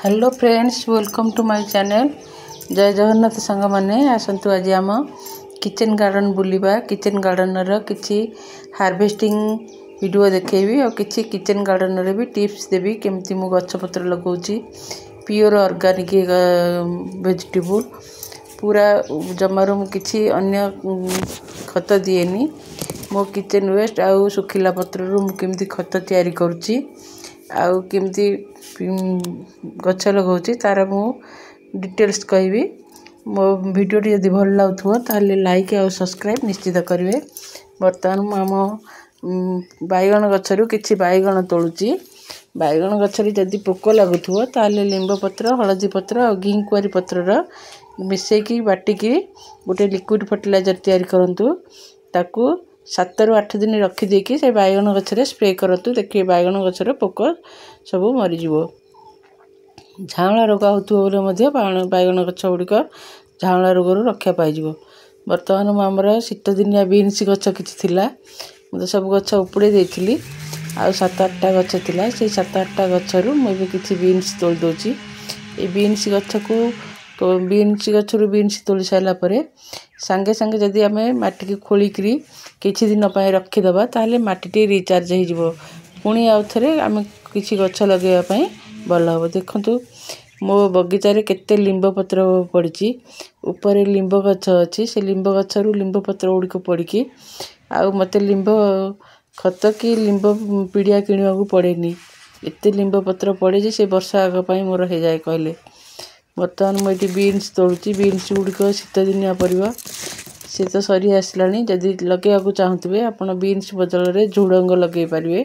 Hello friends, welcome to my channel. जय जगन्नाथ सांग माने आसंतु आज आम किचन गार्डन बुलिबा। किचन गार्डन रो किछि हार्वेस्टिंग वीडियो देखेबी और किछि किचन गार्डन रे भी टिप्स देबी केमती मु गछ पत्र लगाउची। प्योर ऑर्गेनिक वेजिटेबल पूरा जमारू मु किछि अन्य खत दिएनी। मो किचन वेस्ट आउ सुखिला पत्र रो मु केमती खत तयारी करूची आउ केमती गछ लगाउची तार मु डिटेल्स कहबी। मो वीडियो टी यदि भल लागुथो ताले लाइक और सब्सक्राइब निश्चित करिवे। बर्तमान मु आम बाइगण गछरु किछि बाइगण तोलुची। बाइगण गछरी यदि पोक लागुथो ताले लिंब पत्र, हळदी पत्र और घिंकुआरी पत्र रो मिसेकी बाटिकी गोटे लिक्विड फर्टिलाइजर तयारी करंतु। ताकू 7 ରୁ 8 दिन रखी देकी से बाइगण गछरे स्प्रे करंतु। देखिए बाइगण गछरे पोक सब मरि जिवो। झावला रोग होतुओ बोले मध्य बाइगण गछ गुड़िक झावला रोगरू रक्षा पाइजिवो। बर्तमान मु आमर शीत दिनिया बीन्स गछ किछि थिला, मु सब गछ उपुड़े देइथिली। आ 7-8टा गछ थिला, से 7-8टा गछरू मु भी किछि बीन्स तोड़ दोची। ए बीन्स गछकू बीन्स गछरू बीन्स तोड़ी साइला परे संगे संगे जदि आमे माटी की खोलिकरी किछि दिन पय रखि दबा ताले माटी टी रिचार्ज हे जिवो। पुणी आउ थरे आमे किछि गछ लगेया पय भल हो। देखंतु मो बगीचा रे केते लिंब पत्र पड़िची। ऊपर लिंब गछ अछि, से लिंब गछरू लिंब पत्र उड़िक पड़िकी आउ मते लिंब खत की लिंब पीड़िया किनिया को पड़ेनी। एते लिंब पत्र पड़े जे से वर्षा आग पय मोर हे जाय कहले। बर्तमान मु एटी बीन्स तोड़ुची। बीन्स गुड़िक शीत दिनिया परिबा से तो सरी आसलानी। जदि लगे को चाहूथिबे आपण बीन्स बदल रे झुडंग लगे पारिबे।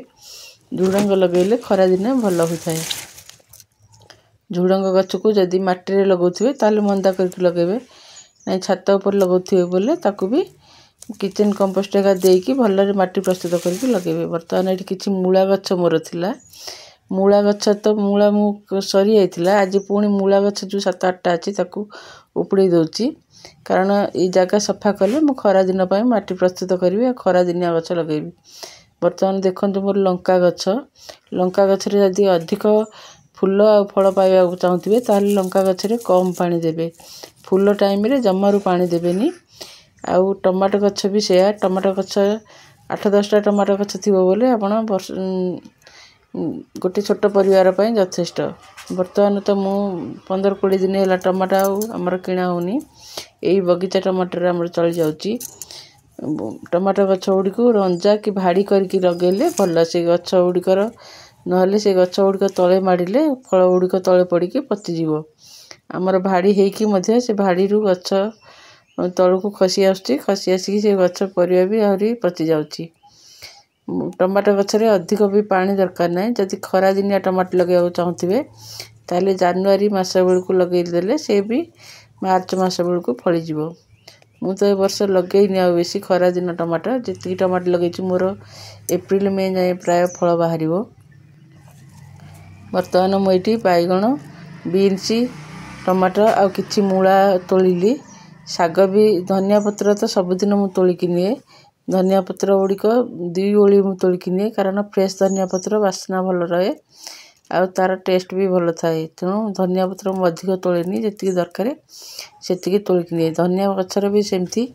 झुडंग लगेले खरा दिने भल होइथाय। झुडंग गछ को जदि माटी रे लगाउथिबे ताले मंदा करके लगेबे, नै छात ऊपर लगाउथिबे बोले ताकू भी किचन कंपोस्ट का देकी भल रे माटी प्रस्तुत करके लगेबे। बर्तमान एटी किछि मूला गछ मोर थिला। मूला गछ तो मूला मु सरी आइथिला। आज पुणी मूला गछ जो 7-8टा अछि ताकू उपुड़ी दोची, कारण ए जगह सफा कले मु खरा दिन पय माटी प्रस्तुत करबी आ खरा दिनिया गछ लगेबी। बर्तमान देखंतु मोर लंका गछ रे यदि अधिक फूल आ फल पाइबा चाहूथिबे ताले लंका गछ रे कम पानी देबे। फूल टाइम रे जमारू पानी देबेनी। आउ टमाटो गछ भी सेया। टमाटो गछ 8-10टा टमाटो गछ थिबो बोले आपण गोटे छोट परिवार पय यथेष्ट। बर्तमान तो मु 15-20 दिन हैला टमाटो आउ हमर किणा होनी। एई बगीचा टमाटर हमर चल जाउची। टमाटो गछ गुड़ी को रंजा की भाड़ी करके लगेले भल। से गछ गुड़िकर नहले से गछ गुड़िक तले माड़िले फल गुड़िक तले पड़िकी पचि जीवो। हमर भाड़ी हेकी मध्य से भाड़ी रु गछ तळको खसी आउची। खसी आसी से गछ परिबा भी आहुरी पचि जाउची। टमाटो गछ रे अधिक भी पानी दरकार नै। जदि खरा दिनिया टमाटो लगेया चाहूथिबे ताले जनवरी मास बेलको लगेई देले से भी मार्च मास बेलको फळि जीवो। मु तो ए वर्ष लगेइनी आ बेसी खरा दिन टमाटो। जेति टमाटो लगेची मोर एप्रिल मे जाय प्राय फळ बाहरिबो। बर्तमान मु एटी बाइगण, बीन्स, टमाटो आ किछि मूला तोलिली। साग भी धनिया पत्र तो सब दिन मु तोलिकी निए। धनिया पत्र गुड़िक 2 ओली मु तोलिकी निए, कारण फ्रेश धनिया पत्र वासना भल रहे आ तार टेस्ट भी भल थाए। तेणु धनिया पत्र मु अधिक तोलेनी, जेतिकी दरकार सेतिकी तोलिकी निए। धनिया गछर भी सेमती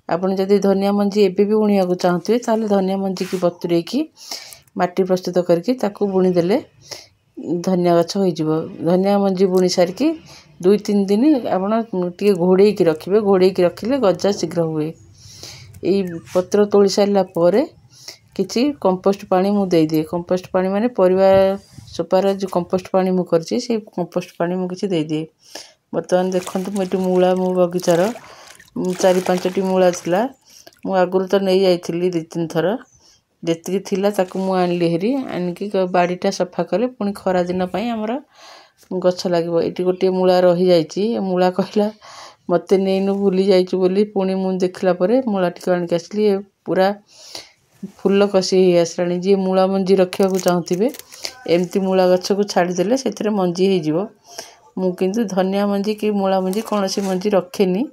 आपण जदि धनिया मंजी एबे भी बुणिया को चाहथिबे ताले धनिया मंजी की बतुरेकी माटी प्रस्तुत करके ताकू बुणी देले धनिया गछ होई जिवो। धनिया मंजी बुणी सारकी 2-3 दिन आपण टिके घोड़ेई की रखिबे। घोड़ेई की रखिले गजा शीघ्र हुए। एई पत्र तोली साइला परे किछि कंपोस्ट पानी मु देई दिए। कंपोस्ट पानी माने परिवा सोपार जो कंपोस्ट पानी मु करछि से कंपोस्ट पानी मु किछि देई दिए। बर्तमान देखंतु मेटी मूला मु बगीचार 4-5टी मूला थिला। मु आगुरु तो नै जाइथिली 2-3 थर। जेतिकी थिला ताकू मु आनली हेरी। आनकी बाड़ीटा सफा कले पुणी खरा दिन पय हमर गछ लागिवो। एटी गोटे मूला रही जाइची। मूला कहला मते नेइनु भूली जाइछु बोली पुणी मु देखला परे मूला टिक आनके आसली। पूरा फूल कसी हे आसलानी। जे मूला मंजी रखिया को चाहथिबे एमती मूला गछ को छाड़ी देले सेथरे मंजी हे जिवो। मु किंतु धनिया मंजी की मूला मंजी कोनोसी मंजी रखेनी।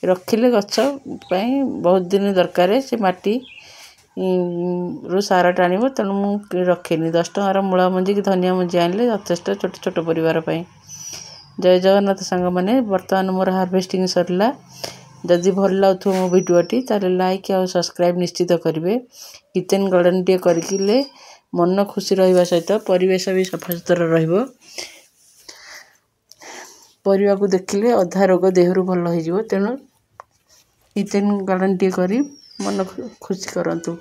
रखिले गछ पय बहुत दिन दरकार। से माटी रो सारा टाणिबो। तेणु मु रखेनी। 10 टंकार मूला मंजी की धनिया मंजी आनले यथेष्ट छोट छोट परिवार पय। जय जगन्नाथ सांग मैंने बर्तमान मोर हार्वेस्टिंग सरला। जदि भल लगुव मो भिडियोटी ताले लाइक और सब्सक्राइब निश्चित करेंगे। किचेन गार्डन टे करकिले मन खुशी रहा सहित परिवेश भी सफासुतरा रहिबो। परिवा को देखिले अधा रोग देहरु भल हो तेणु किचेन गार्डन टे करी मन खुशी करंतु।